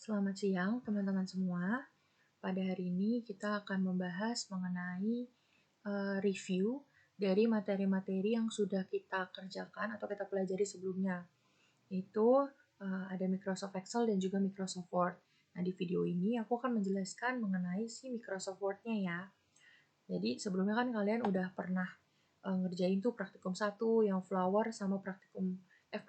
Selamat siang teman-teman semua. Pada hari ini kita akan membahas mengenai review dari materi-materi yang sudah kita kerjakan atau kita pelajari sebelumnya. Itu ada Microsoft Excel dan juga Microsoft Word. Nah, di video ini aku akan menjelaskan mengenai si Microsoft Word-nya ya. Jadi sebelumnya kan kalian udah pernah ngerjain tuh praktikum 1 yang flower sama praktikum 1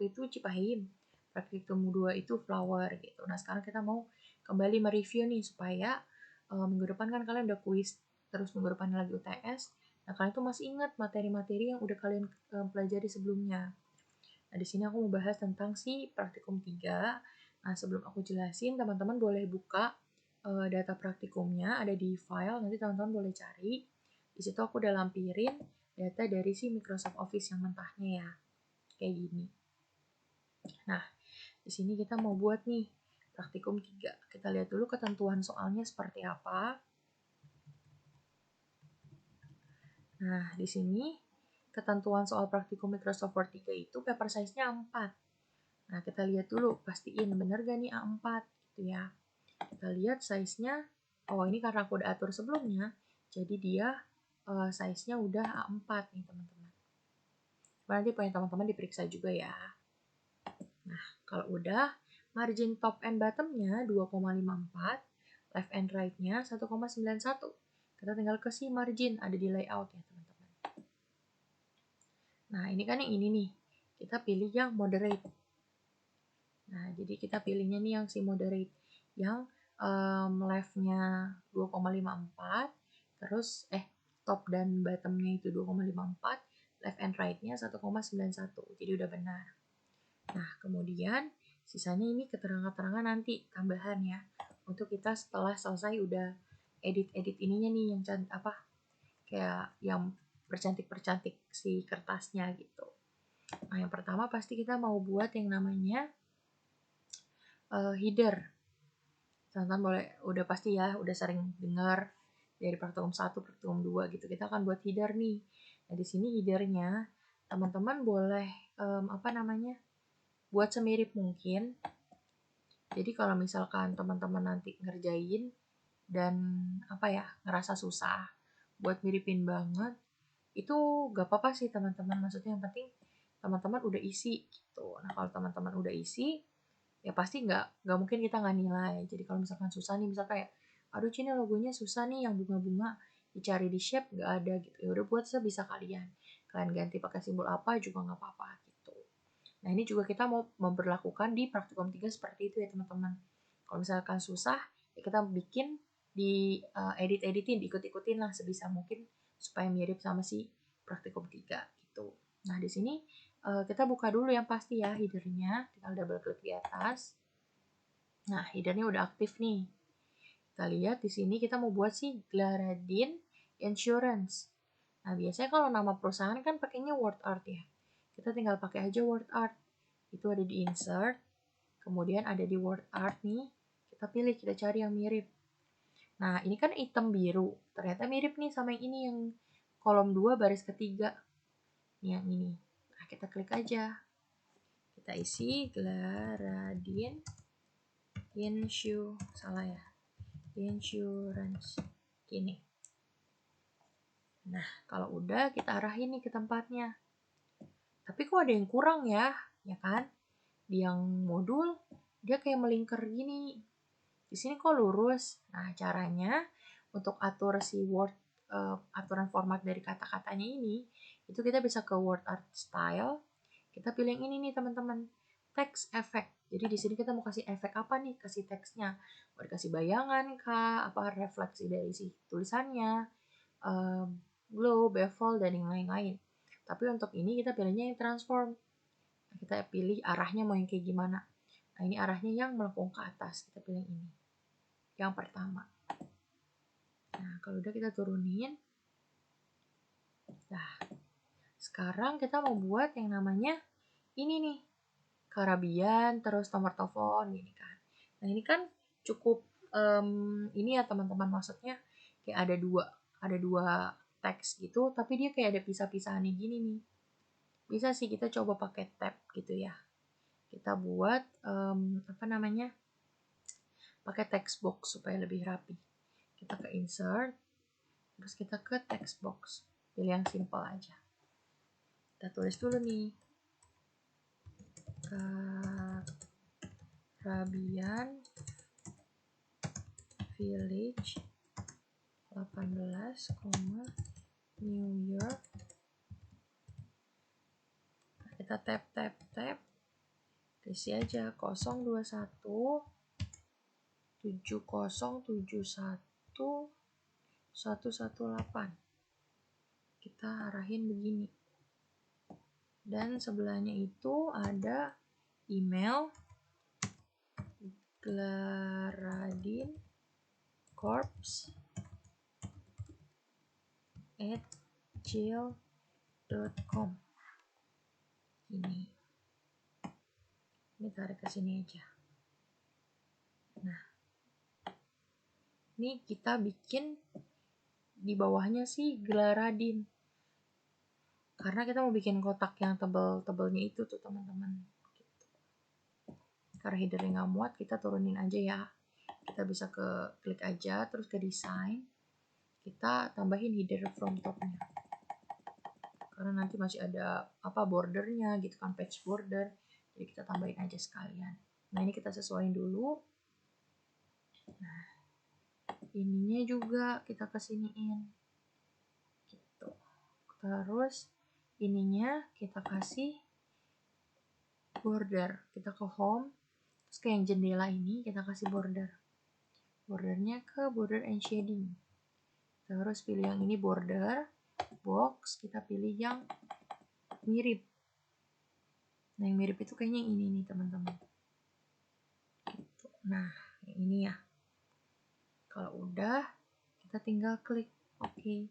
itu Cipahim. Praktikum 2 itu flower gitu. Nah, sekarang kita mau kembali mereview nih supaya minggu depan kan kalian udah kuis, terus minggu depan lagi UTS. Nah, kalian tuh masih ingat materi-materi yang udah kalian pelajari sebelumnya. Nah, di sini aku mau bahas tentang si praktikum 3. Nah, sebelum aku jelasin, teman-teman boleh buka data praktikumnya, ada di file, nanti teman-teman boleh cari. Di situ aku udah lampirin data dari si Microsoft Office yang mentahnya ya. Kayak gini. Nah, di sini kita mau buat nih praktikum 3. Kita lihat dulu ketentuan soalnya seperti apa. Nah, di sini ketentuan soal praktikum Microsoft Word 3 itu paper size-nya A4. Nah, kita lihat dulu, pastiin bener gak nih A4 gitu ya. Kita lihat size-nya, oh ini karena aku udah atur sebelumnya, jadi dia size-nya udah A4 nih teman-teman. Nanti punya teman-teman diperiksa juga ya. Nah, kalau udah, margin top and bottom-nya 2,54, left and right-nya 1,91. Kita tinggal ke si margin, ada di layout ya teman-teman. Nah, ini kan yang ini nih, kita pilih yang moderate. Nah, jadi kita pilihnya nih yang si moderate, yang left-nya 2,54, terus top dan bottom-nya itu 2,54, left and right-nya 1,91. Jadi udah benar. Nah, kemudian sisanya ini keterangan-keterangan nanti tambahan ya. Untuk kita setelah selesai udah edit-edit ininya nih yang kayak yang percantik-percantik si kertasnya gitu. Nah, yang pertama pasti kita mau buat yang namanya header. Teman-teman boleh udah pasti ya, udah sering dengar dari praktikum 1, praktikum 2 gitu. Kita akan buat header nih. Nah, di sini headernya teman-teman boleh buat semirip mungkin. Jadi kalau misalkan teman-teman nanti ngerjain dan ngerasa susah buat miripin banget, itu gak apa-apa sih teman-teman. Maksudnya yang penting teman-teman udah isi gitu. Nah, kalau teman-teman udah isi, ya pasti nggak mungkin kita nggak nilai. Jadi kalau misalkan susah nih, misal kayak aduh Cina logonya susah nih yang bunga-bunga, dicari di shape nggak ada gitu, ya udah buat sebisa kalian ganti pakai simbol apa juga nggak apa-apa gitu. Nah, ini juga kita mau memperlakukan di praktikum 3 seperti itu ya teman-teman. Kalau misalkan susah, ya kita bikin di edit-editin, diikut-ikutin lah sebisa mungkin supaya mirip sama si praktikum 3 gitu. Nah, di sini kita buka dulu yang pasti ya headernya, tinggal double klik di atas. Nah, headernya udah aktif nih. Kita lihat di sini kita mau buat si Glaradin Insurance. Nah, biasanya kalau nama perusahaan kan pakainya WordArt ya. Kita tinggal pakai aja WordArt. Itu ada di insert, kemudian ada di WordArt nih. Kita pilih, kita cari yang mirip. Nah, ini kan item biru. Ternyata mirip nih sama yang ini yang kolom 2 baris ketiga. Yang ini. Nah, kita klik aja. Kita isi Glaradin Insurance. Gini. Nah, kalau udah kita arahin nih ke tempatnya. Tapi kok ada yang kurang ya kan? Di yang modul dia kayak melingkar gini. Di sini kok lurus. Nah, caranya untuk atur si Word aturan format dari kata-katanya ini, itu kita bisa ke Word Art Style. Kita pilih yang ini nih teman-teman, text effect. Jadi di sini kita mau kasih efek apa nih? Kasih teksnya. Mau dikasih bayangan kah? Apa refleksi dari si tulisannya? Glow, bevel, dan yang lain-lain. Tapi untuk ini kita pilihnya yang transform. Kita pilih arahnya mau yang kayak gimana. Nah, ini arahnya yang melengkung ke atas. Kita pilih yang ini. Yang pertama. Nah, kalau udah kita turunin. Nah, sekarang kita mau buat yang namanya ini nih. Karabian, terus nomor telepon, gini kan. Nah, ini kan cukup ini ya teman-teman, maksudnya kayak ada dua teks gitu, tapi dia kayak ada pisah-pisahannya gini nih. Bisa sih kita coba pakai tab gitu ya. Kita buat pakai text box supaya lebih rapi. Kita ke insert, terus kita ke text box, pilih yang simple aja. Kita tulis dulu nih, Caribbean Village 18, New York. Kita tap, isi aja 021 7071 118. Kita arahin begini. Dan sebelahnya itu ada email glaradincorps@gmail.com. Ini tarik ke sini aja. Nah, ini kita bikin di bawahnya sih Glaradin, karena kita mau bikin kotak yang tebel-tebelnya itu tuh teman-teman. Gitu. Karena headernya nggak muat, kita turunin aja ya. Kita bisa klik aja, terus ke design, kita tambahin header from top-nya. Karena nanti masih ada bordernya gitu kan, page border. Jadi kita tambahin aja sekalian. Nah, ini kita sesuaiin dulu. Nah, ininya juga kita kesiniin. Gitu. Terus ininya kita kasih border. Kita ke home. Terus ke yang jendela ini kita kasih border. Bordernya ke border and shading. Terus pilih yang ini border. Box, kita pilih yang mirip. Nah, yang mirip itu kayaknya yang ini nih teman-teman. Gitu. Nah, yang ini ya. Kalau udah, kita tinggal klik OK.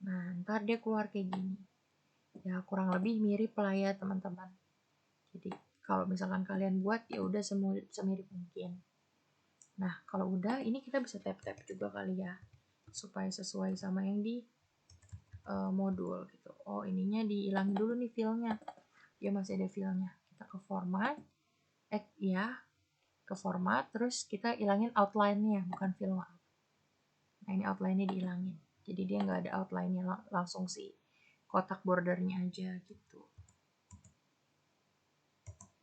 Nah, ntar dia keluar kayak gini. Ya, kurang lebih mirip lah ya teman-teman. Jadi, kalau misalkan kalian buat, ya udah semirip mungkin. Nah, kalau udah, ini kita bisa tap-tap juga kali ya. Supaya sesuai sama yang di modul gitu. Oh, ininya dihilangin dulu nih file-nya. Dia masih ada file-nya. Kita ke format, ke format, terus kita hilangin outline-nya, bukan file. Nah, ini outline-nya dihilangin. Jadi dia nggak ada outline-nya, langsung si kotak bordernya aja gitu.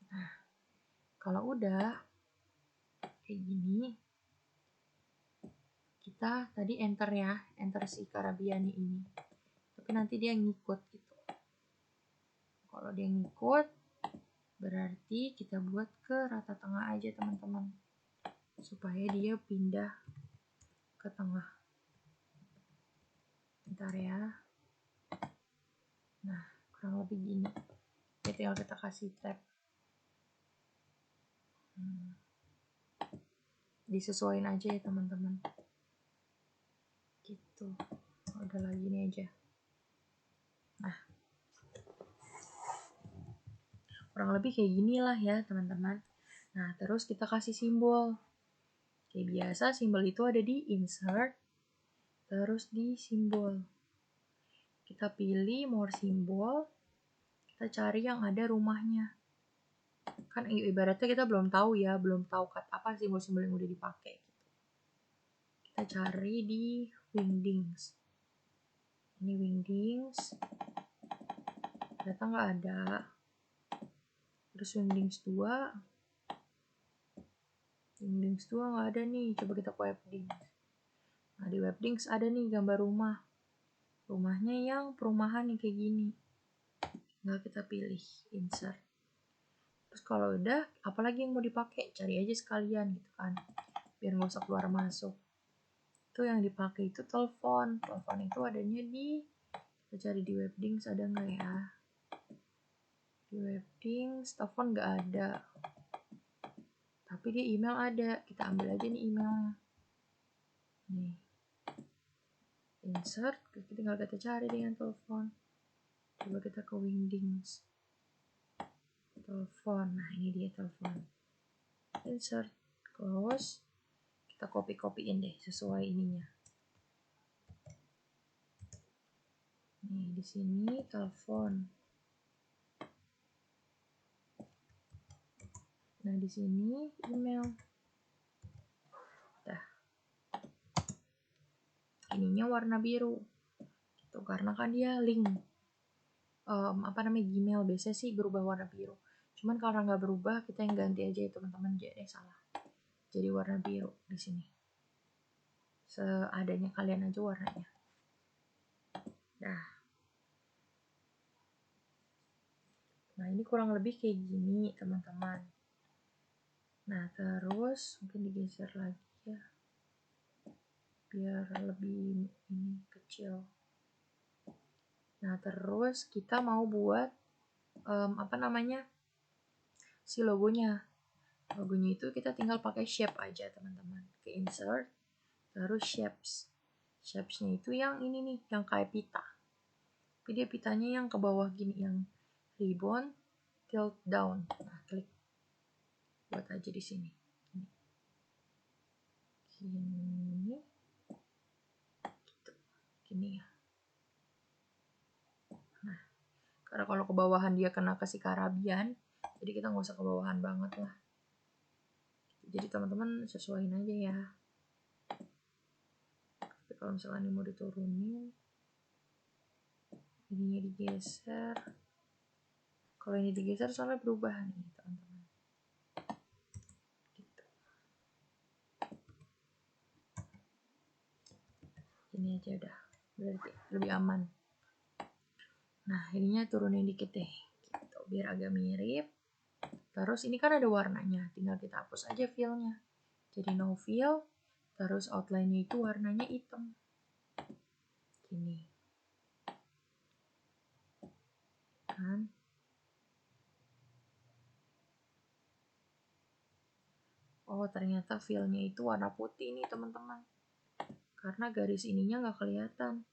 Nah, kalau udah kayak gini, kita tadi enter ya, enter si Caribbean ini. Tapi nanti dia ngikut gitu. Kalau dia ngikut, berarti kita buat ke rata tengah aja teman-teman. Supaya dia pindah ke tengah. Bentar ya. Nah, kurang lebih gini. Jadi tinggal kita kasih tab. Disesuaiin aja ya teman-teman. Gitu. Udah lagi nih aja. Nah, kurang lebih kayak gini lah ya teman-teman. Nah, terus kita kasih simbol. Kayak biasa, simbol itu ada di insert, terus di simbol. Kita pilih more simbol, kita cari yang ada rumahnya. Kan ibaratnya kita belum tahu ya, belum tahu apa simbol-simbol yang udah dipakai. Kita cari di wingdings. Ini wingdings. Ternyata nggak ada. Terus wingdings 2. Wingdings 2 nggak ada nih. Coba kita ke webdings. Nah, di webdings ada nih gambar rumah. Rumahnya yang perumahan yang kayak gini. Nggak kita pilih insert. Terus kalau udah, apalagi yang mau dipakai, cari aja sekalian gitu kan. Biar nggak usah keluar masuk. Itu yang dipakai itu telepon. Telepon itu adanya di, kita cari di webdings ada nggak ya? Di webdings, telepon nggak ada. Tapi di email ada. Kita ambil aja nih emailnya. Nih. Insert, tinggal kita cari dengan telepon. Coba kita ke wingdings. Telepon, nah ini dia telepon. Insert, close. Kita copy-copyin deh sesuai ininya. Nih di sini telepon. Nah di sini email. ininya warna biru gitu, karena kan dia link Gmail biasanya sih berubah warna biru, cuman karena nggak berubah kita yang ganti aja ya teman-teman, jadi salah, jadi warna biru di sini seadanya kalian aja warnanya. Nah ini kurang lebih kayak gini teman-teman. Nah terus mungkin digeser lagi ya biar lebih ini kecil. Nah terus kita mau buat si logonya. Logonya itu kita tinggal pakai shape aja teman-teman. Ke insert, terus shapes-nya itu yang ini nih, yang kayak pita. Tapi dia pitanya yang ke bawah gini, yang ribbon tilt down. Nah klik, buat aja di sini. Gini, gitu, gini ya. Nah, karena kalau ke bawahan dia kena ke si Karabian, jadi kita nggak usah ke bawahan banget lah. Jadi teman-teman sesuaiin aja ya. Tapi kalau misalnya ini mau diturunin, ininya digeser. Kalau ini digeser soalnya berubah nih teman-teman. Gitu. Ini aja udah, berarti lebih aman. Nah ininya turunin dikit deh, gitu, biar agak mirip. Terus ini kan ada warnanya, tinggal kita hapus aja fillnya. Jadi no fill, terus outline-nya itu warnanya hitam. Gini. Kan? Oh ternyata fillnya itu warna putih nih teman-teman. Karena garis ininya nggak kelihatan.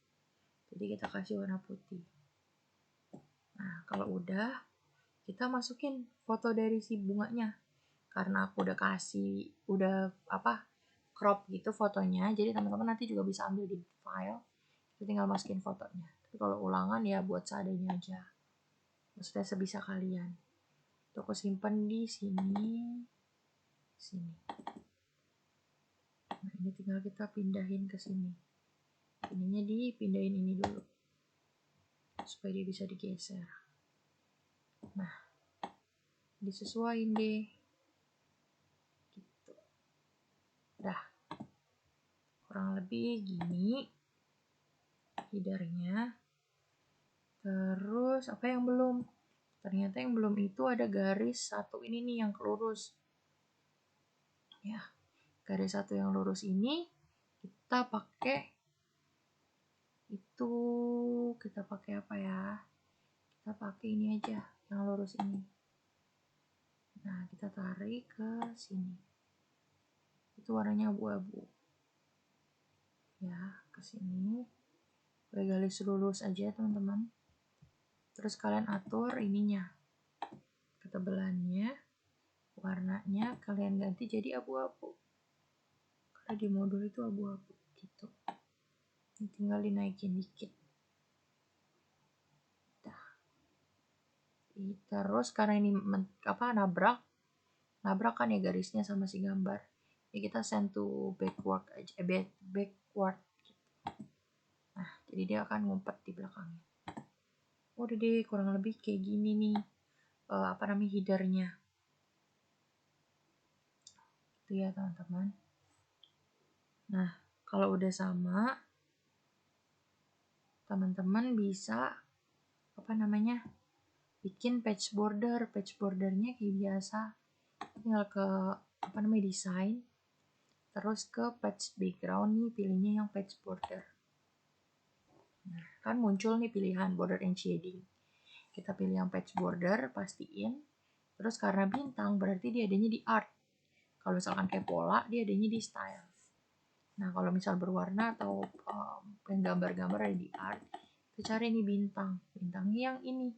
Jadi kita kasih warna putih. Nah kalau udah, kita masukin foto dari si bunganya. Karena aku udah kasih, crop gitu fotonya. Jadi teman-teman nanti juga bisa ambil di file. Kita tinggal masukin fotonya. Tapi kalau ulangan ya buat seadanya aja. Maksudnya sebisa kalian. Itu aku simpen di sini. Sini. Nah ini tinggal kita pindahin ke sini. Ininya dipindahin ini dulu. Supaya dia bisa digeser. Nah, disesuaiin deh. Gitu. Dah. Kurang lebih gini. Headernya. Terus apa yang belum? Ternyata yang belum itu ada garis satu ini nih yang lurus. Ya, garis satu yang lurus ini kita pakai apa ya? Kita pakai ini aja yang lurus ini. Nah, kita tarik ke sini. Itu warnanya abu-abu. Ya, ke sini. Pakai garis lurus aja, teman-teman. Terus kalian atur ininya. Ketebalannya, warnanya kalian ganti jadi abu-abu. Karena di modul itu abu-abu gitu. Ini tinggal dinaikin dikit. Terus karena ini nabrak kan ya garisnya sama si gambar, jadi kita send to backward aja, backward gitu. Nah jadi dia akan ngumpet di belakangnya. Udah deh, kurang lebih kayak gini nih headernya itu ya teman-teman. Nah kalau udah sama, teman-teman bisa bikin patch bordernya kayak biasa. Tinggal ke desain, terus ke patch background nih, pilihnya yang patch border. Nah, kan muncul nih pilihan border and shading. Kita pilih yang patch border, pastiin. Terus karena bintang berarti dia adanya di art. Kalau misalkan kayak pola, dia adanya di style. Nah kalau misal berwarna atau yang gambar-gambar ada di art, kita cari nih bintangnya yang ini.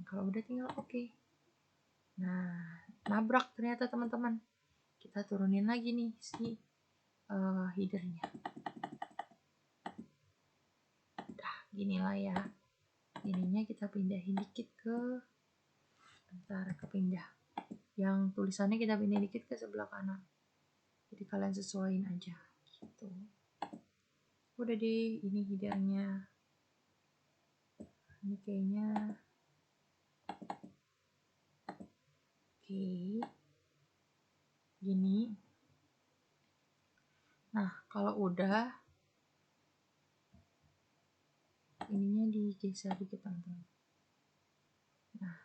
Kalau udah tinggal oke. Nah, nabrak ternyata teman-teman. Kita turunin lagi nih si headernya. Udah, ginilah ya. Ininya kita pindahin dikit kepindah. Yang tulisannya kita pindah dikit ke sebelah kanan. Jadi kalian sesuaiin aja gitu. Udah deh, ini hidarnya. Ini kayaknya oke. Gini. Nah, kalau udah ininya digeser dikit teman-teman. Nah,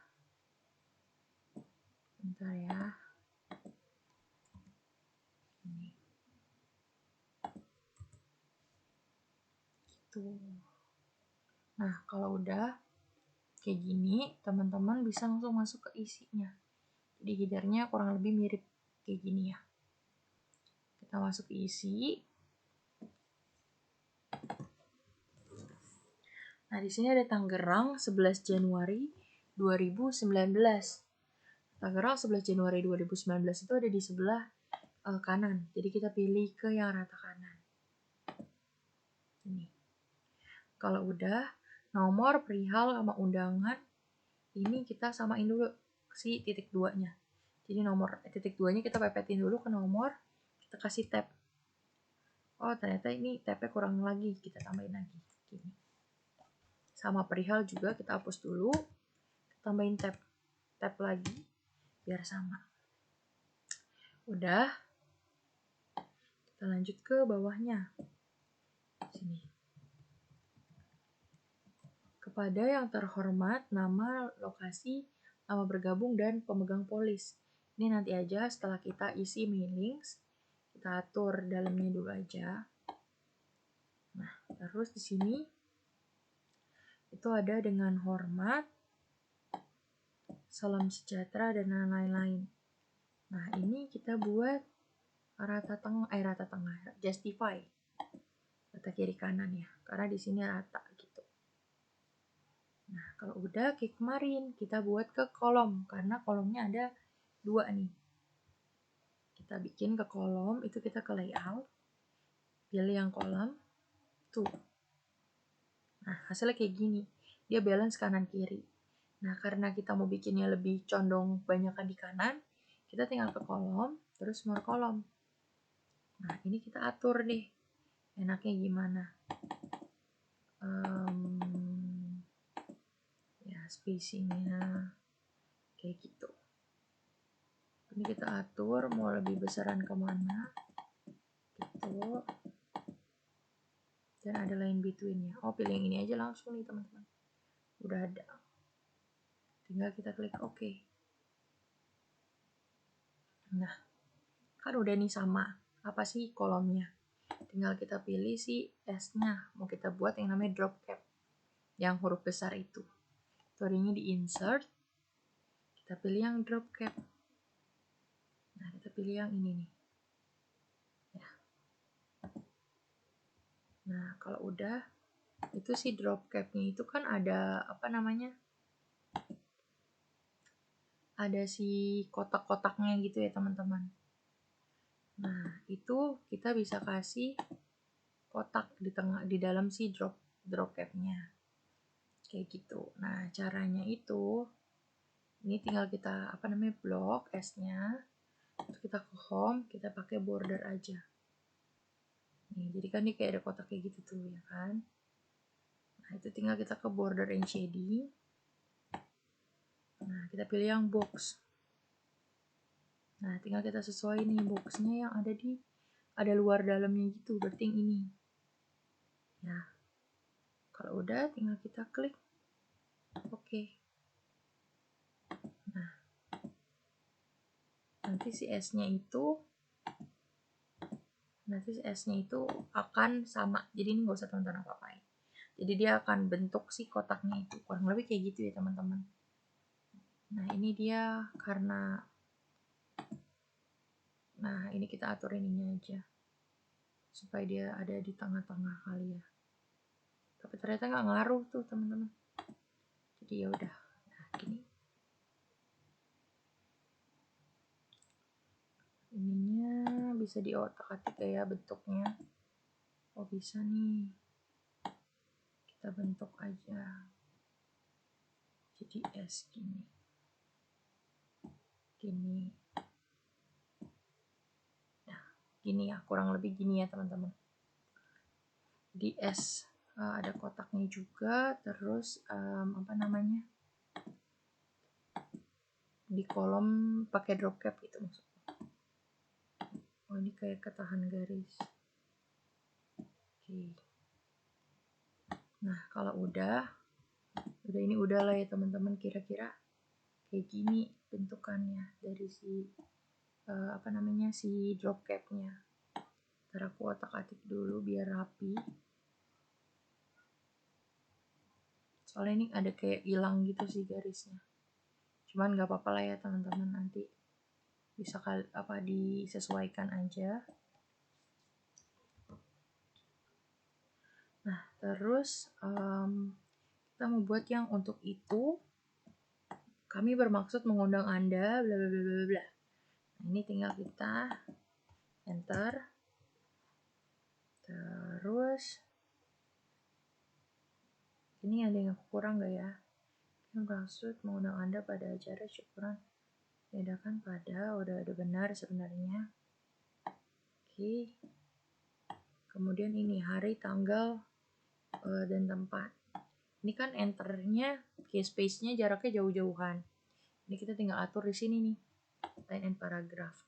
bentar ya. Ini. Gitu. Nah, kalau udah kayak gini, teman-teman bisa langsung masuk ke isinya. Jadi hidarnya kurang lebih mirip kayak gini ya. Kita masuk ke isi. Nah, di sini ada Tangerang 11 Januari 2019. Tangerang 11 Januari 2019 itu ada di sebelah kanan. Jadi kita pilih ke yang rata kanan. Ini. Kalau udah, nomor perihal sama undangan ini kita samain dulu si titik 2-nya. Jadi nomor titik 2-nya kita pepetin dulu ke nomor, kita kasih tab. Oh, ternyata ini tabnya kurang lagi, kita tambahin lagi. Gini. Sama perihal juga kita hapus dulu, tambahin tab lagi biar sama. Udah, kita lanjut ke bawahnya. Sini. Kepada yang terhormat, nama, lokasi, nama bergabung, dan pemegang polis. Ini nanti aja setelah kita isi mailings, kita atur dalamnya dulu aja. Nah, terus di sini itu ada dengan hormat, salam sejahtera, dan lain-lain. Nah, ini kita buat rata tengah, justify. Rata kiri kanan ya, karena di sini rata gitu. Nah, kalau udah kayak kemarin, kita buat ke kolom, karena kolomnya ada 2 nih. Kita bikin ke kolom, itu kita ke layout, pilih yang kolom, tuh. Nah, hasilnya kayak gini, dia balance kanan kiri. Nah, karena kita mau bikinnya lebih condong banyakan di kanan, kita tinggal ke kolom, terus more kolom. Nah, ini kita atur deh, enaknya gimana. Ya, spacingnya kayak gitu. Ini kita atur mau lebih besaran kemana, gitu. Dan ada line between-nya. Oh, pilih yang ini aja langsung nih teman-teman. Udah ada. Tinggal kita klik OK. Nah, kan udah nih sama. Apa sih kolomnya? Tinggal kita pilih si S-nya. Mau kita buat yang namanya drop cap. Yang huruf besar itu. Story-nya di insert. Kita pilih yang drop cap. Nah, kita pilih yang ini nih. Ya. Nah, kalau udah, itu si drop cap-nya itu kan ada apa namanya? Ada si kotak-kotaknya gitu ya teman-teman. Nah, itu kita bisa kasih kotak di tengah di dalam si drop cap-nya. Kayak gitu. Nah, caranya itu ini tinggal kita apa namanya blok S-nya. Terus kita ke home, kita pakai border aja. Nih, jadi kan ini kayak ada kotak kayak gitu tuh ya kan. Nah, itu tinggal kita ke border and shading. Nah, kita pilih yang box. Nah, tinggal kita sesuai nih boxnya yang ada luar dalamnya gitu, berarti yang ini. Ya. Kalau udah tinggal kita klik OK. Nah, nanti si S-nya itu akan sama. Jadi ini nggak usah teman-teman apa-apain. Jadi dia akan bentuk si kotaknya itu. Kurang lebih kayak gitu ya teman-teman. Nah, ini dia karena ini kita atur ininya aja. Supaya dia ada di tengah-tengah kali ya. Tapi ternyata nggak ngaruh tuh teman-teman. Jadi ya udah. Nah, gini. Ininya bisa diotak-atik ya bentuknya. Oh, bisa nih. Kita bentuk aja. Jadi S gini. Gini. Nah, gini ya, kurang lebih gini ya teman-teman. Jadi di S ada kotaknya juga, terus apa namanya, di kolom pakai drop cap gitu maksudnya. Oh ini kayak ketahan garis. Oke. Nah kalau udah ini udah lah ya teman-teman, kira-kira kayak gini bentukannya dari si apa namanya, si drop capnya. Ntar aku otak-atik dulu biar rapi. Soalnya ini ada kayak hilang gitu sih garisnya. Cuman nggak apa-apa lah ya teman-teman, nanti bisa disesuaikan aja. Nah terus kita mau buat yang untuk itu kami bermaksud mengundang Anda bla bla bla bla bla. Nah, ini tinggal kita enter. Terus ini ada yang kurang nggak ya? Yang maksud mengundang Anda pada acara syukuran diadakan pada, udah benar sebenarnya. Oke. Kemudian ini hari, tanggal, dan tempat. Ini kan enternya kayak space-nya jaraknya jauh-jauhan. Ini kita tinggal atur di sini nih, line and paragraph.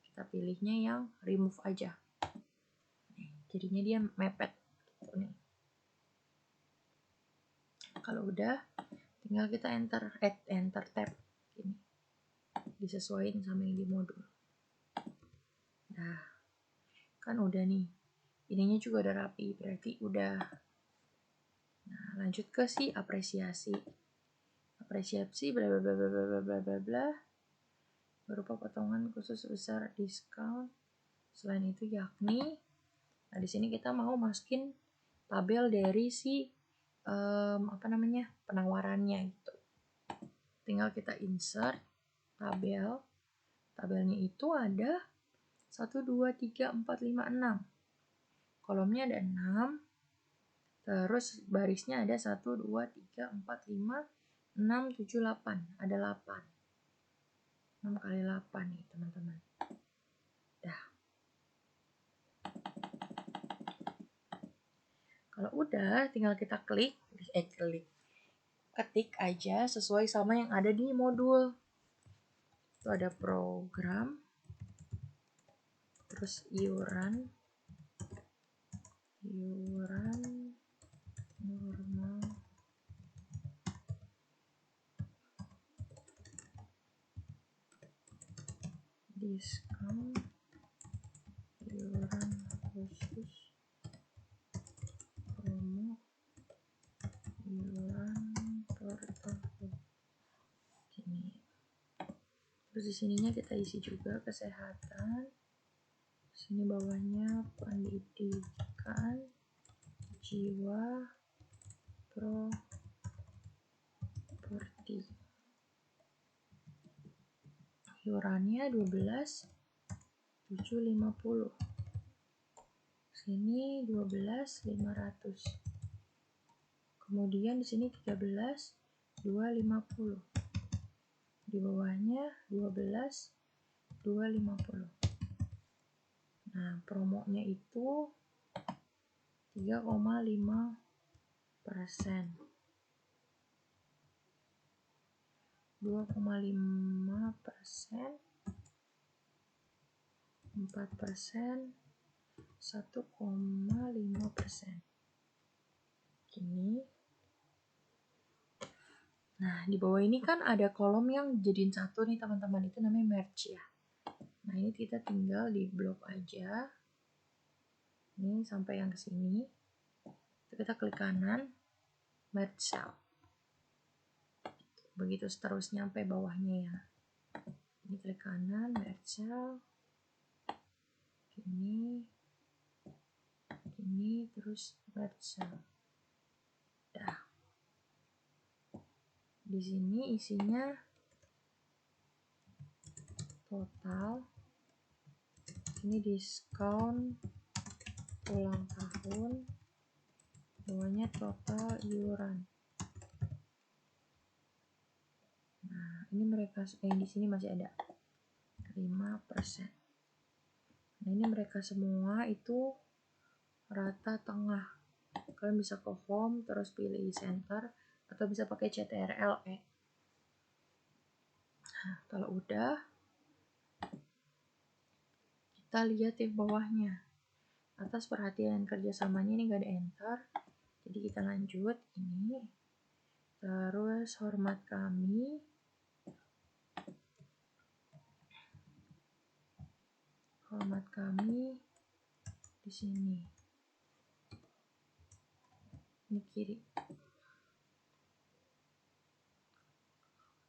Kita pilihnya yang remove aja. Jadinya dia mepet gitu nih. Kalau udah, tinggal kita enter tab ini. Disesuaikan sama yang di modul. Nah, kan udah nih. Ininya juga udah rapi, berarti udah. Nah, lanjut ke si apresiasi. Apresiasi bla bla bla bla bla bla bla bla. Berupa potongan khusus besar diskon. Selain itu yakni, nah di sini kita mau masukin tabel dari si apa namanya, penawarannya gitu. Tinggal kita insert tabel. Tabelnya itu ada 1, 2, 3, 4, 5, 6. Kolomnya ada 6. Terus barisnya ada 1, 2, 3, 4, 5, 6, 7, 8. Ada 8. 6 kali 8 nih teman-teman. Dah. Kalau udah tinggal kita ketik aja sesuai sama yang ada di modul. Itu ada program, terus iuran normal, diskon, iuran khusus, promo, iuran per tahun. Gini. Terus di sininya kita isi juga kesehatan. Sini bawahnya pendidikan, jiwa, properti. Iurannya 12.750. Sini 12.500. Kemudian di sini 13.250. Di bawahnya 12.250. Nah, promonya itu 3,5%. 2,5%, 4%, 1,5%. Gini. Nah, di bawah ini kan ada kolom yang jadiin satu nih teman-teman, itu namanya merge ya. Nah, ini kita tinggal di blok aja. Ini sampai yang ke sini. Kita klik kanan, merge cell. Begitu seterusnya sampai bawahnya ya. Ini klik kanan, merge cell. Gini, terus merge cell. Dah. Di sini isinya total. Ini diskon ulang tahun. Bawahnya total iuran. Nah, ini mereka di sini masih ada 5%. Nah, ini mereka semua itu rata tengah. Kalian bisa ke home terus pilih center atau bisa pakai CTRL-E. Nah, kalau udah kita lihat yang bawahnya. Atas perhatian kerjasamanya ini nggak ada enter, jadi kita lanjut ini. Terus hormat kami, di sini, ini kiri.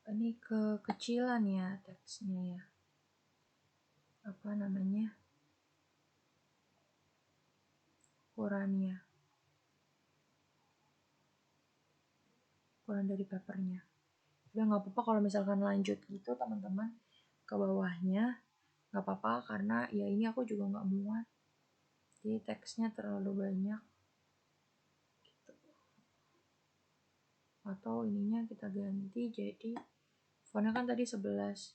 Ini kekecilan ya teksnya ya. Apa namanya? Ukuran dari papernya. Udah nggak apa-apa kalau misalkan lanjut gitu teman-teman ke bawahnya, nggak apa-apa karena ya ini aku juga nggak muat. Jadi teksnya terlalu banyak. Gitu. Atau ininya kita ganti jadi fontnya kan tadi 11.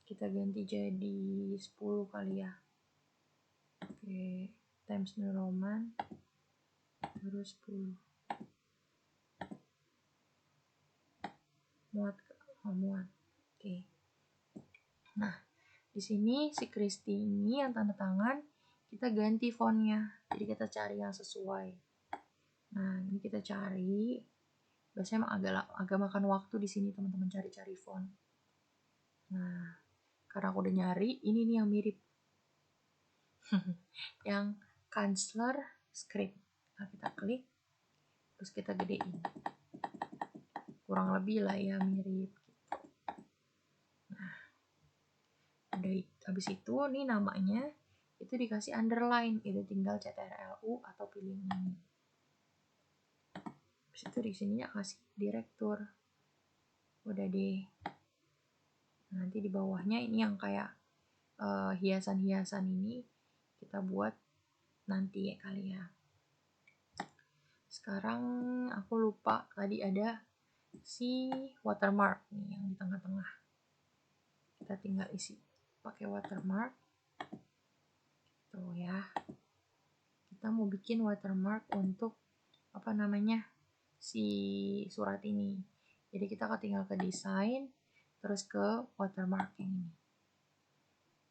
Kita ganti jadi 10 kali ya. Oke, Times New Roman terus 10. Muat. Oke. Nah, di sini si Kristi ini yang tanda tangan kita ganti fontnya. Jadi kita cari yang sesuai. Nah, ini kita cari. Biasanya emang agak makan waktu di sini teman-teman cari-cari font. Nah, karena aku udah nyari, ini nih yang mirip. Yang Kansler Script. Nah, kita klik, terus kita gedein. Kurang lebih lah ya mirip. Nah, udah habis itu nih namanya itu dikasih underline, itu tinggal CTRL-U atau pilih ini. Habis itu di sininya kasih direktur. Udah deh. Nanti di bawahnya ini yang kayak hiasan-hiasan ini kita buat nanti ya kali ya. Sekarang aku lupa tadi ada si watermark nih yang di tengah-tengah. Kita tinggal isi pakai watermark. Tuh ya. Kita mau bikin watermark untuk apa namanya? Si surat ini. Jadi kita tinggal ke desain terus ke watermark yang ini.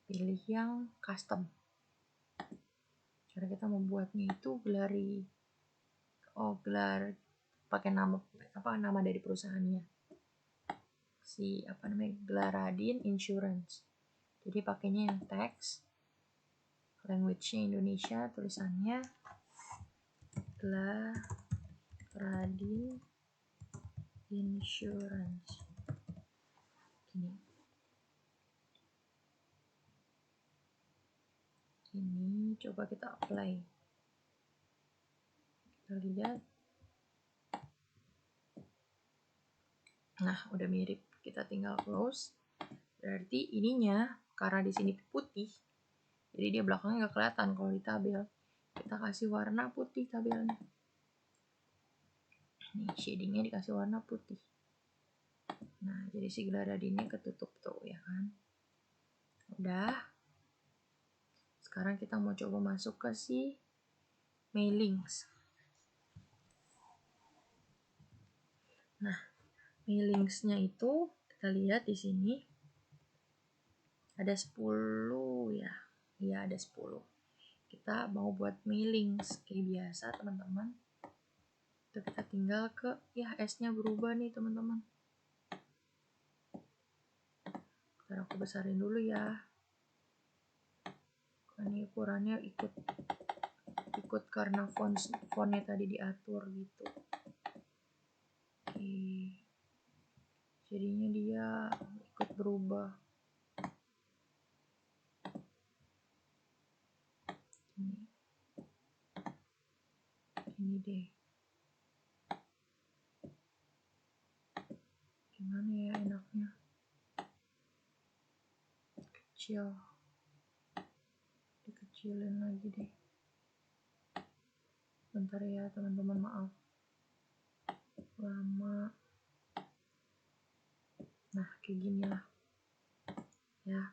Pilih yang custom. Cara kita membuatnya itu gelar pakai nama dari perusahaannya. Si Glaradin Insurance. Jadi pakainya yang teks, language-nya Indonesia, tulisannya Glaradin Insurance. Ini coba kita apply. Kita lihat. Nah, udah mirip. Kita tinggal close. Berarti ininya karena di sini putih, jadi dia belakangnya nggak kelihatan kalau di tabel. Kita kasih warna putih tabelnya. Nih shadingnya dikasih warna putih. Nah, jadi si Glaradinnya ketutup tuh ya kan. Udah. Sekarang kita mau coba masuk ke si mailings. Nah, mailingsnya itu kita lihat di sini ada 10 ya. Iya, ada 10. Kita mau buat mailings kayak biasa, teman-teman. Itu kita tinggal ke S-nya berubah nih, teman-teman. Ntar aku besarin dulu ya. Ini ukurannya ikut karena fontnya tadi diatur gitu. Oke. Jadinya dia ikut berubah. Ini deh. Gimana ya enaknya? Kecil. Dikecilin lagi deh. Bentar ya teman-teman, maaf. Lama. Nah, kayak gini lah. Ya.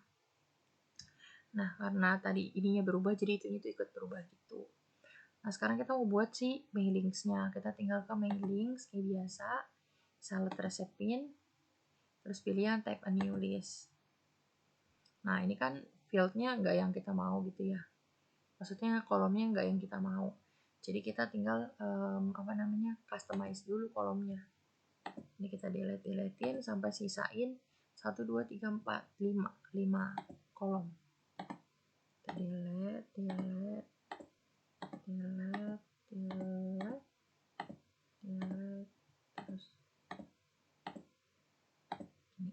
Nah, karena tadi ininya berubah, jadi itu ikut berubah gitu. Nah, sekarang kita mau buat si mailingsnya. Kita tinggal ke mailings kayak biasa, select resepin, terus pilih yang type a new list. Nah, ini kan fieldnya nggak yang kita mau gitu ya. Maksudnya kolomnya nggak yang kita mau. Jadi kita tinggal customize dulu kolomnya. Ini kita deletein sampai sisain 1, 2, 3, 4, 5 kolom. Kita delete, terus ini.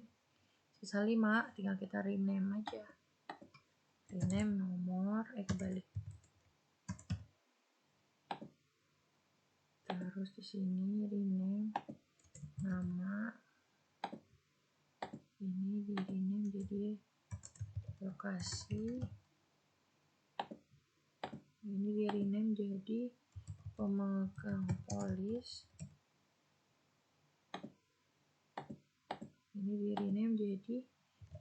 Sisa 5 tinggal kita rename aja. Rename nomor, kebalik. Terus di sini rename nama, ini di rename jadi lokasi, ini di rename jadi pemegang polis, ini di rename jadi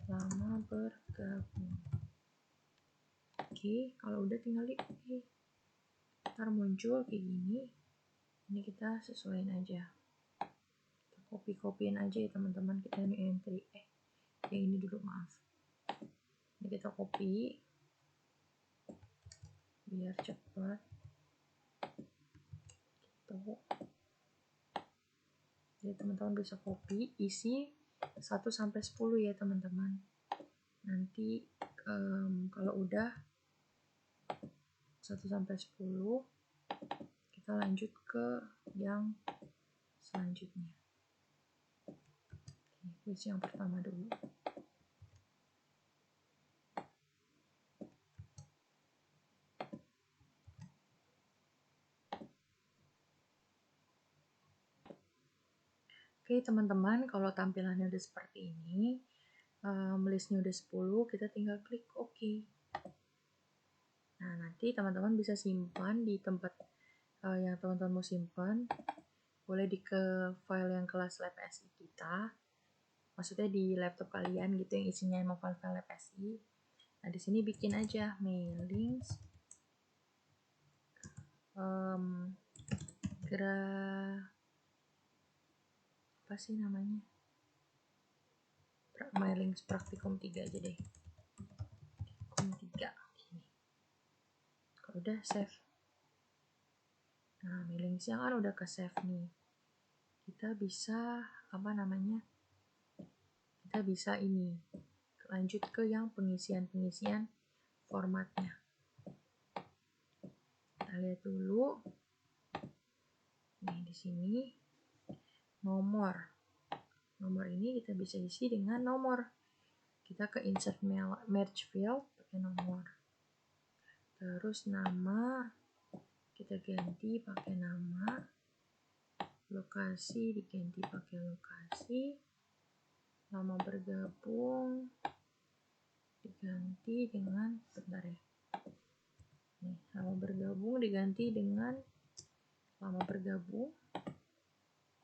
lama bergabung. Oke, kalau udah tinggal di oke. Ntar muncul kayak gini. Ini kita sesuaiin aja. Kita copy-copyin aja ya teman-teman. Kita new entry. Yang ini dulu maaf. Ini kita copy. Biar cepat. Gitu. Jadi teman-teman bisa copy. Isi 1 sampai 10 ya teman-teman. Nanti kalau udah 1 sampai 10 kita lanjut ke yang selanjutnya. Quiz yang pertama dulu. Oke teman-teman, kalau tampilannya udah seperti ini, listnya udah 10, kita tinggal klik OK. Nah, nanti teman-teman bisa simpan di tempat yang teman-teman mau simpan. Boleh di ke file yang kelas lab SI kita. Maksudnya di laptop kalian gitu yang isinya emang file-file lab SI. Nah, di sini bikin aja mailings apa sih namanya? Mailings praktikum 3 aja deh. Praktikum 3. Kalau udah save. Nah, mailings yang kan udah ke save nih. Kita bisa kita bisa ini lanjut ke yang pengisian formatnya. Kita lihat dulu. Nih di sini nomor ini kita bisa isi dengan nomor. Kita ke insert merge field pakai nomor. Terus nama kita ganti pakai nama. Lokasi diganti pakai lokasi. Lama bergabung diganti dengan bentar ya. Nih, lama bergabung diganti dengan lama bergabung.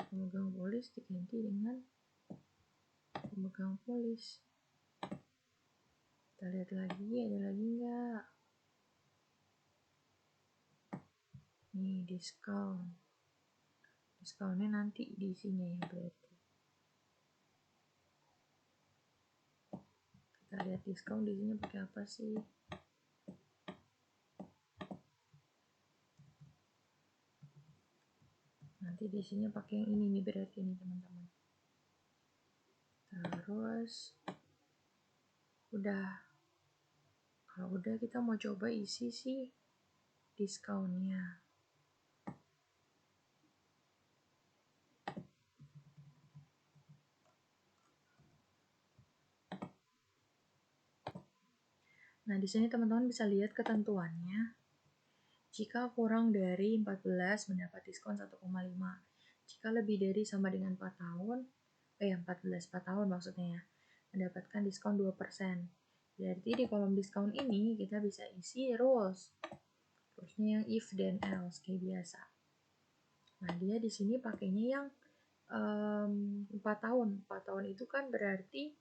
Pemegang polis diganti dengan pemegang polis. Kita lihat lagi, ada lagi nggak? Nih, diskon. Diskonnya nanti di sini ya berarti. Kita lihat diskon di sini pakai apa sih? Nanti di sini pakai yang ini nih berarti nih teman-teman. Terus udah. Kalau udah kita mau coba isi sih diskonnya. Nah, di sini teman-teman bisa lihat ketentuannya. Jika kurang dari 14 mendapat diskon 1,5. Jika lebih dari sama dengan 4 tahun, 4 tahun maksudnya ya, mendapatkan diskon 2%. Berarti di kolom diskon ini kita bisa isi rules. Rulesnya yang if dan else kayak biasa. Nah, dia di sini pakainya yang 4 tahun. 4 tahun itu kan berarti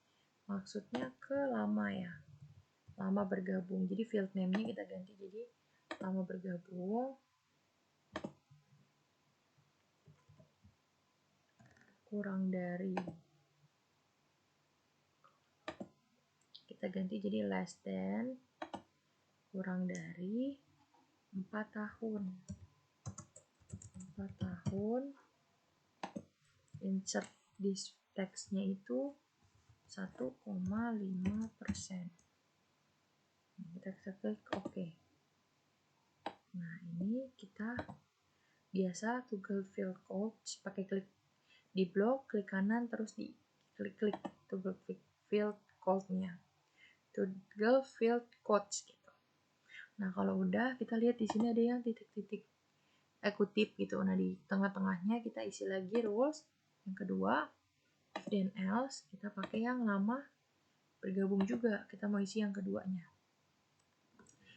maksudnya ke lama ya. Lama bergabung. Jadi field name-nya kita ganti jadi lama bergabung. kurang dari, kita ganti jadi less than, kurang dari 4 tahun. 4 tahun, insert this text-nya itu 1,5%. Kita klik OK. Nah, ini kita biasa Toggle Field Codes pakai klik di blok, klik kanan, terus di klik Toggle Field Code-nya. Toggle Field Codes gitu. Nah, kalau udah kita lihat di sini ada yang titik-titik kutip gitu. Nah, di tengah-tengahnya kita isi lagi rules. Yang kedua, if then else, kita pakai yang lama bergabung juga. Kita mau isi yang keduanya.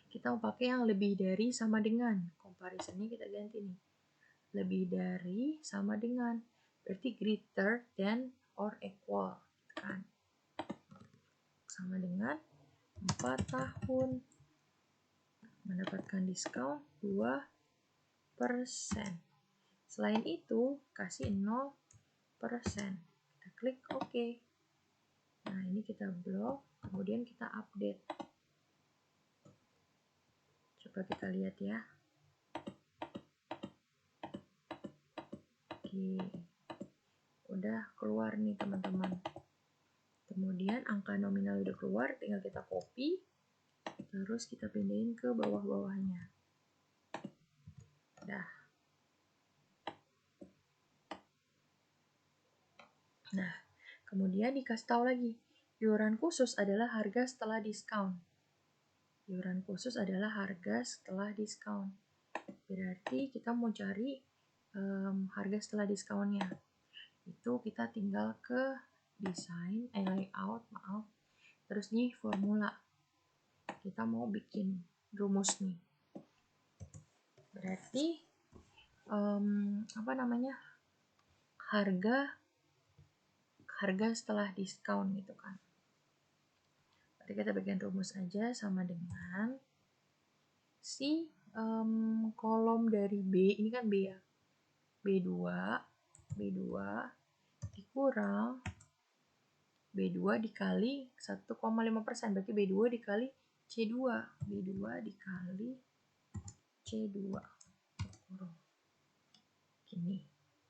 Kita mau pakai yang lebih dari sama dengan. Comparison-nya kita ganti nih. Lebih dari sama dengan. Berarti greater than or equal. Kan? Sama dengan 4 tahun. Mendapatkan diskon 2%. Selain itu, kasih 0%. Kita klik OK. Nah, ini kita blok, kemudian kita update. Coba kita lihat ya. Oke. Udah keluar nih, teman-teman. Kemudian angka nominal udah keluar, tinggal kita copy, terus kita pindahin ke bawah-bawahnya. Dah. Nah, kemudian dikasih tahu lagi, iuran khusus adalah harga setelah diskon. Iuran khusus adalah harga setelah diskon. Berarti kita mau cari harga setelah diskonnya. Itu kita tinggal ke desain, layout, terus di formula. Kita mau bikin rumus nih. Berarti harga setelah diskon gitu kan. Berarti kita bikin rumus aja sama dengan si kolom dari B, ini kan B ya. B2 dikurang B2 dikali 1,5%, berarti B2 dikali C2. B2 dikali C2. Gini.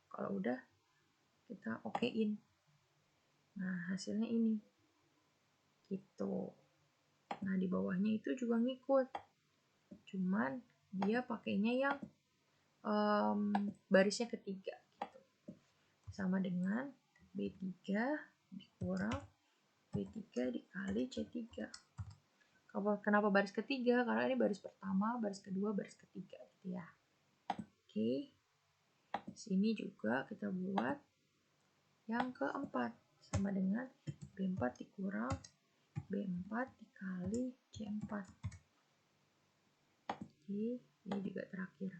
Kalau udah kita okein. Nah, hasilnya ini. Gitu. Nah, di bawahnya itu juga ngikut. Cuman dia pakainya yang barisnya ketiga gitu. Sama dengan B3 dikurang B3 dikali C3. Kenapa baris ketiga? Karena ini baris pertama, baris kedua, baris ketiga gitu ya. Oke. Sini juga kita buat yang keempat sama dengan B4 dikurang B4 dikali C4. Oke, ini juga terakhir.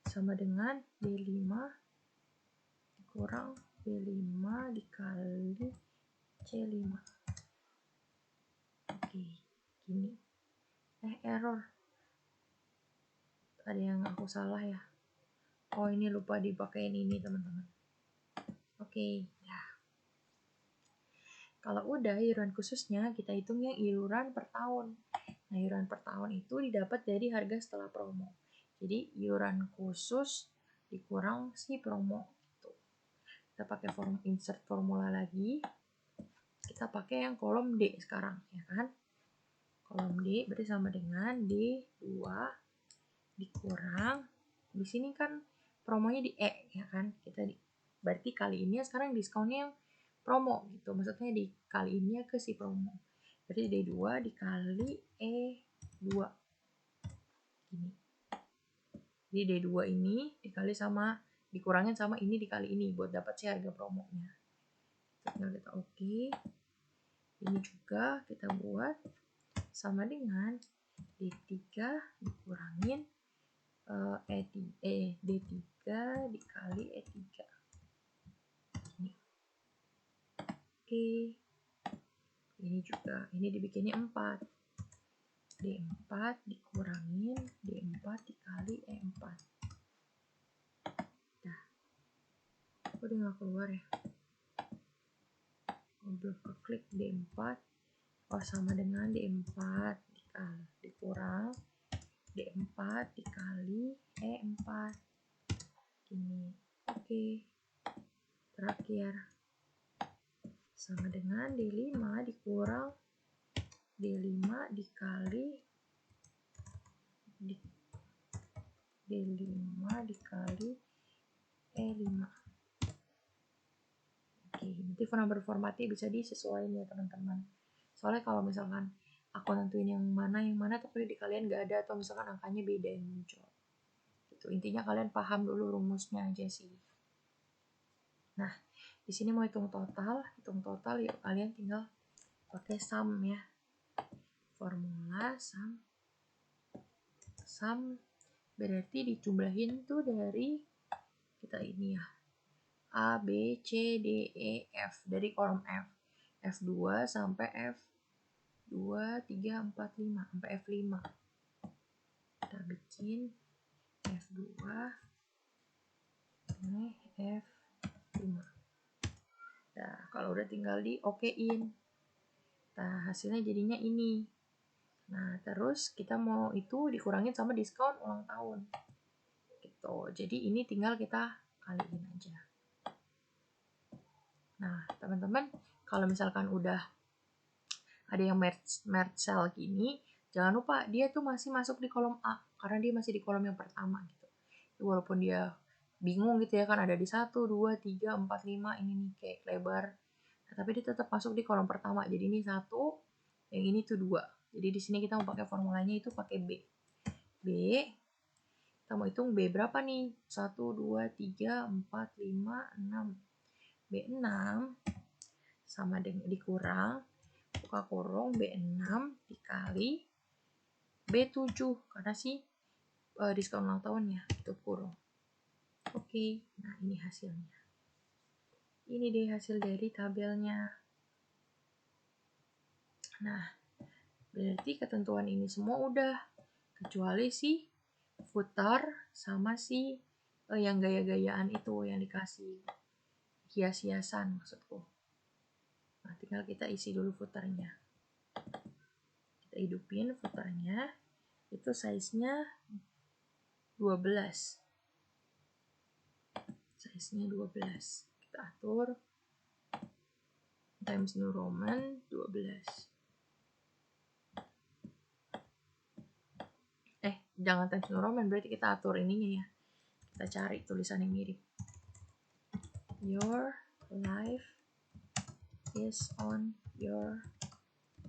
Sama dengan B5 kurang B5 dikali C5. Oke, gini. Error. Ada yang aku salah ya. Oh, ini lupa dipakein ini, teman-teman. Oke, ya. Kalau udah iuran khususnya, kita hitung yang iuran per tahun. Nah, iuran per tahun itu didapat dari harga setelah promo. Jadi, iuran khusus dikurang si promo. Gitu. Kita pakai insert formula lagi. Kita pakai yang kolom D sekarang, ya kan? Kolom D berarti sama dengan D2 dikurang. Di sini kan promonya di E, ya kan? Berarti kali ini sekarang diskonnya yang promo gitu. Maksudnya dikali ini ke si promo. Berarti D2 dikali E2. Gini. Jadi D2 ini dikurangin sama ini dikali ini buat dapat si harga promonya. Tinggal kita oke. Ini juga kita buat sama dengan D3 dikurangin D3 dikali E3. Ini. Oke. Ini juga, ini dibikinnya 4. D4 dikurangin D4 dikali E4. Nah, kok dia nggak keluar ya? Belum keklik D4. Oh, sama dengan D4 dikurang D4 dikali E4 ini. Oke. Terakhir sama dengan D5 dikurang D5 dikali D5 dikali E5. Oke, nanti number formatnya bisa disesuaikan ya teman-teman. Soalnya kalau misalkan aku nentuin yang mana tapi di kalian nggak ada atau misalkan angkanya beda yang muncul. Gitu. Intinya kalian paham dulu rumusnya aja sih. Nah, di sini mau hitung total yuk kalian tinggal pakai sum ya. Formula sum berarti dijumlahin tuh dari kita ini ya. A, B, C, D, E, F dari kolom F. F2 sampai F2, 3, 4, 5 sampai F5. Kita bikin F2 ini F5. Nah, kalau udah tinggal di okein. Nah, hasilnya jadinya ini. Nah, terus kita mau itu dikurangin sama diskon ulang tahun. Gitu. Jadi ini tinggal kita kaliin aja. Nah, teman-teman, kalau misalkan udah ada yang merge cell gini, jangan lupa dia tuh masih masuk di kolom A karena dia masih di kolom yang pertama gitu. Walaupun dia bingung gitu ya kan ada di 1, 2, 3, 4, 5 ini nih kayak lebar. Nah, tapi dia tetap masuk di kolom pertama. Jadi ini 1, yang ini tuh 2. Jadi di sini kita mau pakai formulanya itu pakai B. Kita mau hitung B berapa nih? 1, 2, 3, 4, 5, 6. B6 sama dengan dikurang buka kurung B6 dikali B7 karena sih diskon ulang tahunnya tutup kurung. Oke, nah ini hasilnya. Ini deh hasil dari tabelnya. Nah, berarti ketentuan ini semua udah kecuali si footer sama si yang gaya-gayaan itu yang dikasih hias-hiasan maksudku. Nah, tinggal kita isi dulu footernya. Kita hidupin footernya. Itu size-nya 12. Size-nya 12. Kita atur Times New Roman 12. Jangan Times New Roman, berarti kita atur ininya ya. Kita cari tulisan yang mirip. Your life is on your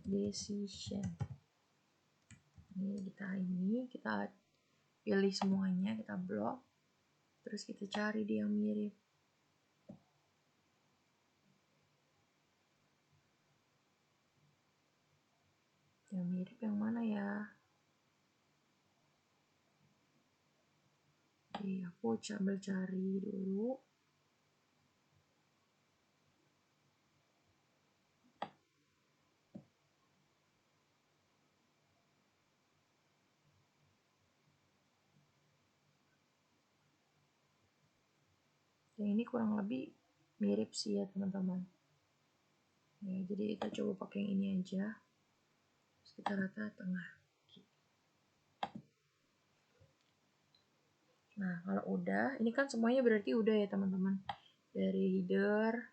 decision. Kita pilih semuanya, kita blok. Terus kita cari dia yang mirip. Yang mirip yang mana ya? Oke, aku sambil cari dulu. Yang ini kurang lebih mirip sih ya teman-teman. Ya, jadi kita coba pakai yang ini aja. Terus kita rata tengah. Nah, kalau udah, ini kan semuanya berarti udah ya teman-teman. Dari header,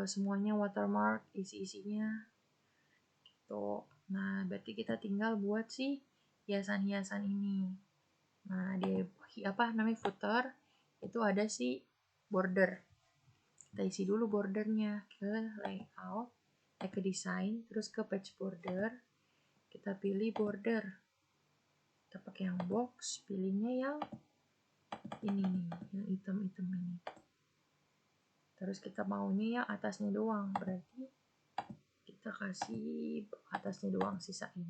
semuanya watermark, isi-isinya. Gitu. Nah, berarti kita tinggal buat si hiasan-hiasan ini. Nah, di footer, itu ada si border. Kita isi dulu bordernya ke layout, ke design, terus ke page border. Kita pilih border. Kita pakai yang box, pilihnya yang ini nih, yang hitam-hitam ini. Terus kita maunya yang atasnya doang, berarti kita kasih atasnya doang, sisain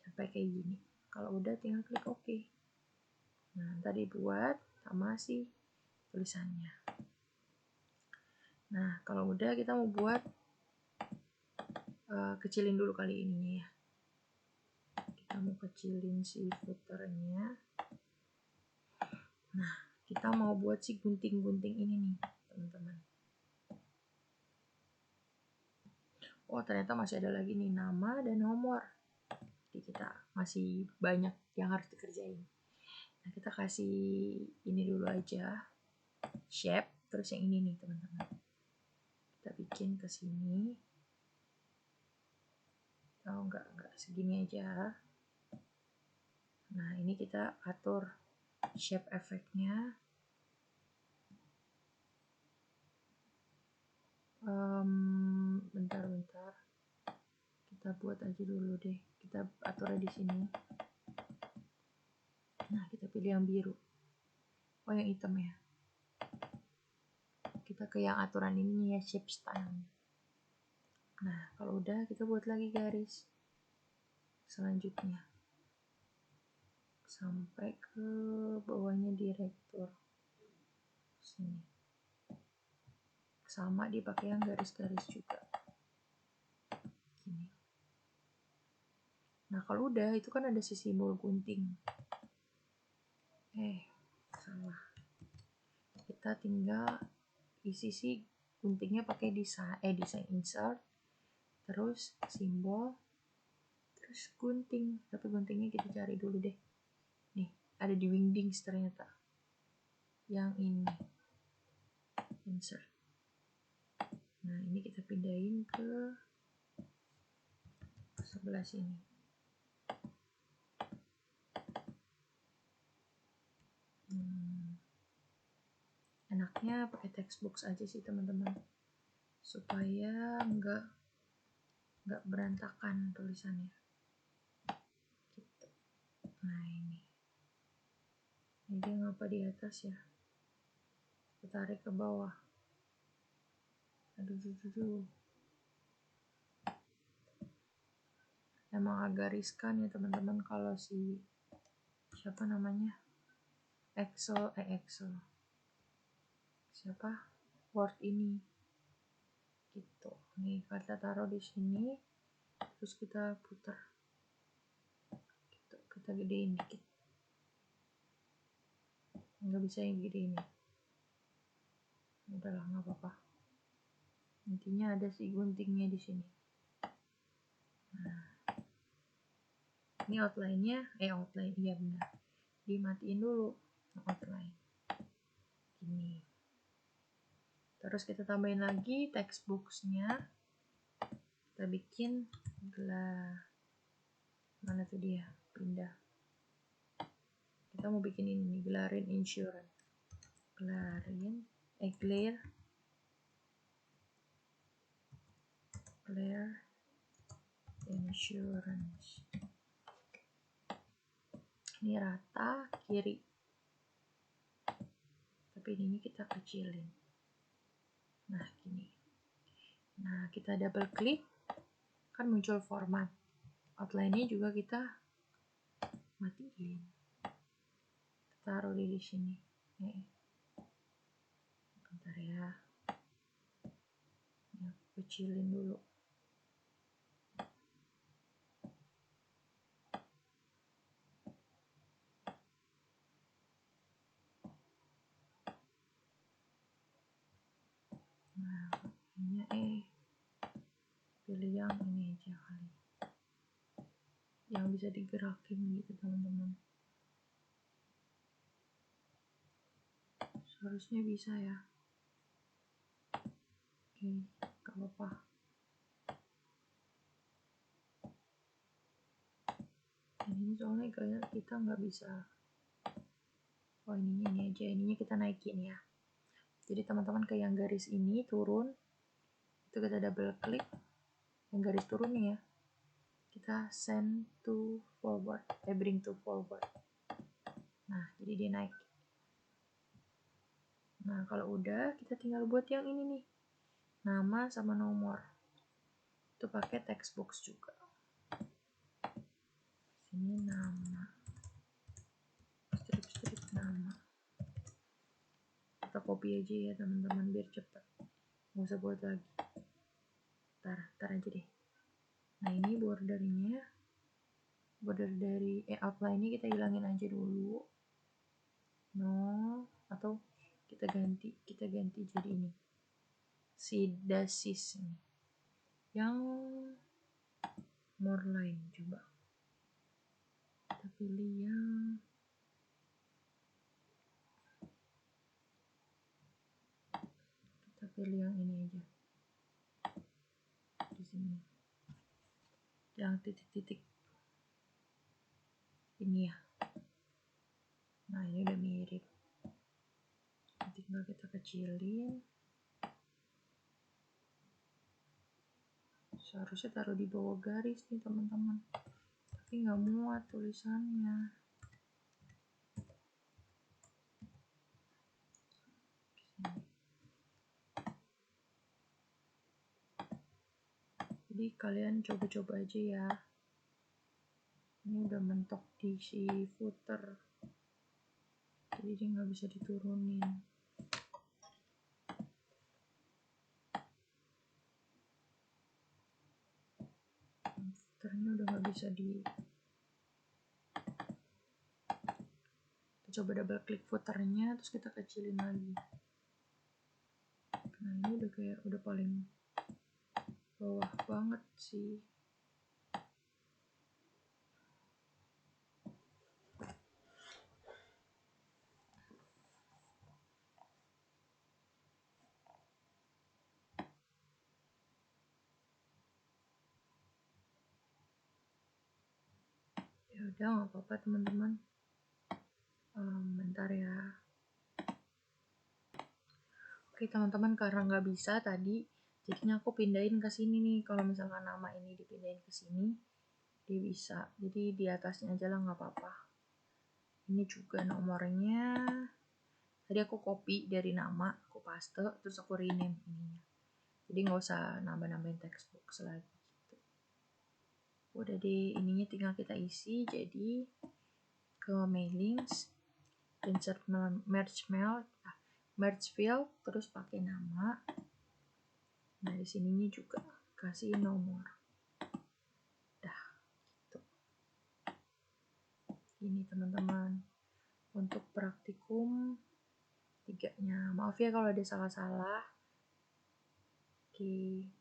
sampai kayak gini. Kalau udah tinggal klik OK. Nah, tadi buat sama si tulisannya. Nah, kalau udah kita mau buat kecilin dulu kali ininya ya. Kita mau kecilin si footernya. Nah, kita mau buat si gunting-gunting ini nih teman-teman. Oh ternyata masih ada lagi nih nama dan nomor. Jadi kita masih banyak yang harus dikerjain. Nah kita kasih ini dulu aja, shape, terus yang ini nih teman-teman. Kita bikin ke sini. Oh enggak segini aja. Nah ini kita atur shape efeknya. Bentar. Kita buat aja dulu deh. Kita aturnya di sini. Nah kita pilih yang biru. Oh yang hitam ya. Kita ke yang aturan ini ya, shape style. Nah kalau udah kita buat lagi garis selanjutnya sampai ke bawahnya direktur sini. Sama dipakai yang garis-garis juga. Gini. Nah kalau udah itu kan ada si simbol gunting. Salah. Kita tinggal isi si guntingnya pakai desain insert, terus simbol, terus gunting. Tapi guntingnya kita cari dulu deh. Nih ada di wingdings ternyata. Yang ini insert. Nah ini kita pindahin ke sebelah sini. Enaknya pakai textbook aja sih teman-teman, supaya nggak berantakan tulisannya. Gitu. Nah ini dia ngapa di atas ya? Kita tarik ke bawah. Aduh. Emang agak riskan ya teman-teman kalau siapa namanya Excel siapa Word ini gitu. Nih kita taruh di sini, terus kita putar gitu. Kita gedein dikit, nggak bisa yang gede ini, udahlah nggak apa-apa, intinya ada si guntingnya di sini. Nah ini outline-nya iya benar, dimatiin dulu outline ini. Terus kita tambahin lagi textbook-nya. Kita bikin mana tuh dia, pindah. Kita mau bikin ini nih, Gelarin Insurance. Glare Insurance. Ini rata kiri, tapi ini kita kecilin. Nah gini. Nah kita double klik, kan muncul format. Outline-nya juga kita matiin. Taruh di sini. Bentar ya. Kecilin dulu. Nah, ini pilih yang ini aja kali. Yang bisa digerakin gitu teman-teman. Seharusnya bisa ya. Oke, gak apa-apa. Ini soalnya kayak kita nggak bisa. Oh ini aja, ininya kita naikin ya. Jadi teman-teman ke yang garis ini turun, itu kita double klik, yang garis turun nih ya, kita send to forward, bring to forward. Nah jadi dia naik. Nah kalau udah kita tinggal buat yang ini nih, nama sama nomor. Itu pakai textbox juga. Sini nama, strip nama. Kita copy aja ya teman-teman biar cepet, nggak usah buat lagi. Tar aja deh. Nah ini border dari outline-nya kita hilangin aja dulu. no, atau kita ganti jadi ini, si dasis ini yang more line. Coba kita pilih yang ini aja di sini, yang titik-titik ini ya. Nah, ini udah mirip, tinggal kita kecilin. Seharusnya taruh di bawah garis nih teman-teman, tapi nggak muat tulisannya. Jadi kalian coba-coba aja ya. Ini udah mentok di si footer, jadi dia nggak bisa diturunin. Footernya udah nggak bisa kita coba double klik footernya, terus kita kecilin lagi. Nah, ini udah paling bawah banget sih. Ya udah, nggak apa-apa teman-teman. Bentar ya. Oke teman-teman, karena nggak bisa tadi, jadinya aku pindahin ke sini nih. Kalau misalkan nama ini dipindahin ke sini, dia bisa. Jadi di atasnya aja lah, nggak apa-apa. Ini juga nomornya. Tadi aku copy dari nama, aku paste, terus aku rename ininya. Jadi nggak usah nambah-nambahin textbox lagi. Gitu. Udah di ininya tinggal kita isi. Jadi ke mailings, insert merge field, terus pakai nama. Nah, di sininya juga kasih nomor. Dah, gitu. Ini teman-teman, untuk praktikum 3-nya. Maaf ya kalau ada salah-salah. Oke.